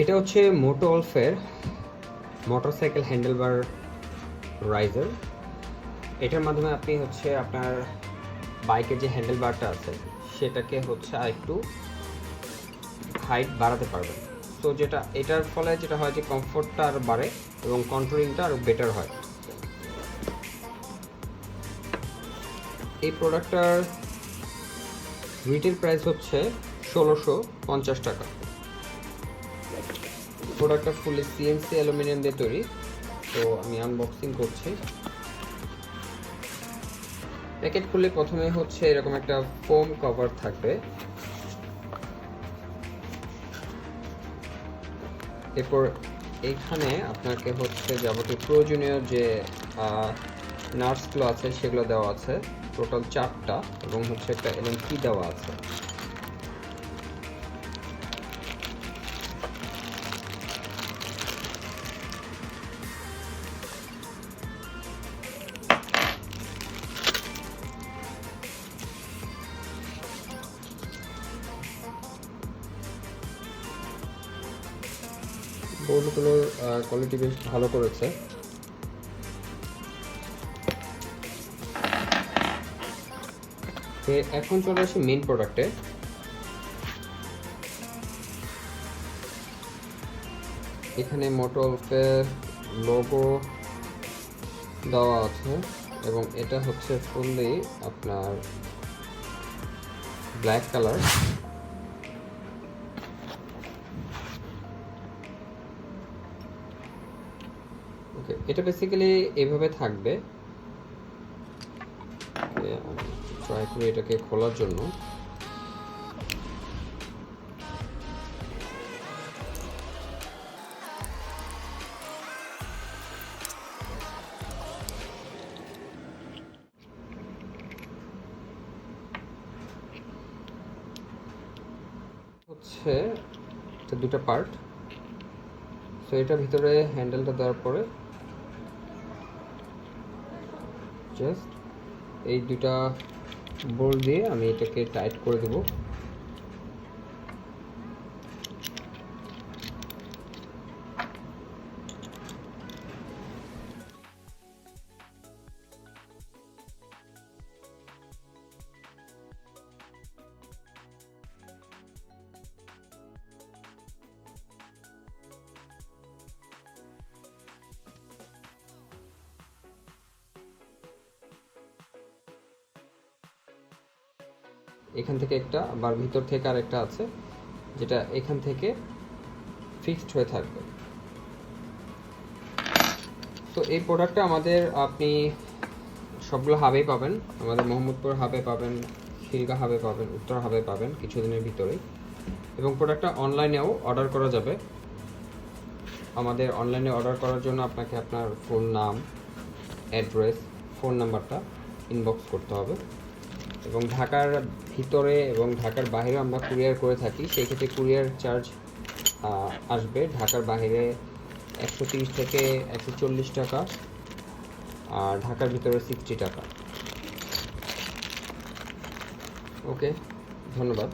এটা হচ্ছে মোটোওলফের motorcycle handlebar raiser. এটার মাধ্যমে আপনি হচ্ছে আপনার বাইকের যে হ্যান্ডেলবারটা আছে সেটাকে হচ্ছে আর একটু হাইট বাড়াতে পারবেন। তো এটার ফলে যেটা হয় যে কমফোর্টটা আরও বাড়ে এবং কন্ট্রোলিংটা আরও বেটার হয়। এই প্রোডাক্টটার রিটেল প্রাইস হচ্ছে ১৬৫০ টাকা। প্রোডাক্টটা ফুলি সিএনসি অ্যালুমিনিয়াম দিয়ে তৈরি। তো আমি আনবক্সিং করছি। প্যাকেট খুললে প্রথমে হচ্ছে এরকম একটা ফোম কভার থাকবে। এরপর এইখানে আপনাকে হচ্ছে যাবতীয় প্রয়োজনীয় যে নাটসগুলো আছে সেগুলো দেওয়া আছে, টোটাল 4টা, এবং হচ্ছে একটা এলএম কি দেওয়া আছে। বোর্ডগুলোর কোয়ালিটি বেশ ভালো করেছে। এখন চলে আসি মেইন প্রোডাক্টে। এখানে মোটোওলফের লোগো দেওয়া আছে এবং এটা হচ্ছে ফুললি আপনার ব্ল্যাক কালার। ওকে, এটা বেসিক্যালি এভাবে থাকবে। ট্রাই করি এটাকে খোলার জন্য। হচ্ছে এটা দুটো পার্ট। সো এটা ভিতরে হ্যান্ডেলটা দেওয়ার পরে জাস্ট এই দুটা বোল্ট দিয়ে আমি এটাকে টাইট করে দেব। এখান থেকে একটা, আবার ভিতর থেকে আরেকটা আছে যেটা এখান থেকে ফিক্সড হয়ে থাকবে। তো এই প্রোডাক্টটা আপনি সবগুলো হাবেই পাবেন। আমাদের মোহাম্মদপুর হাবে পাবেন, খিলগা হাবে পাবেন, উত্তর হাবে পাবেন কিছুদিনের ভিতরেই। এবং প্রোডাক্টটা অনলাইনেও অর্ডার করা যাবে। আমাদের অনলাইনে অর্ডার করার জন্য আপনাকে আপনার ফুল নাম, অ্যাড্রেস, ফোন নাম্বারটা ইনবক্স করতে হবে। এবং ঢাকার ভিতরে এবং ঢাকার বাইরে আমরা কুরিয়ার করে থাকি। সেই ক্ষেত্রে কুরিয়ার চার্জ আসবে ঢাকার বাইরে 130 থেকে 140 টাকা, আর ঢাকার ভিতরে 60 টাকা। ওকে, ধন্যবাদ।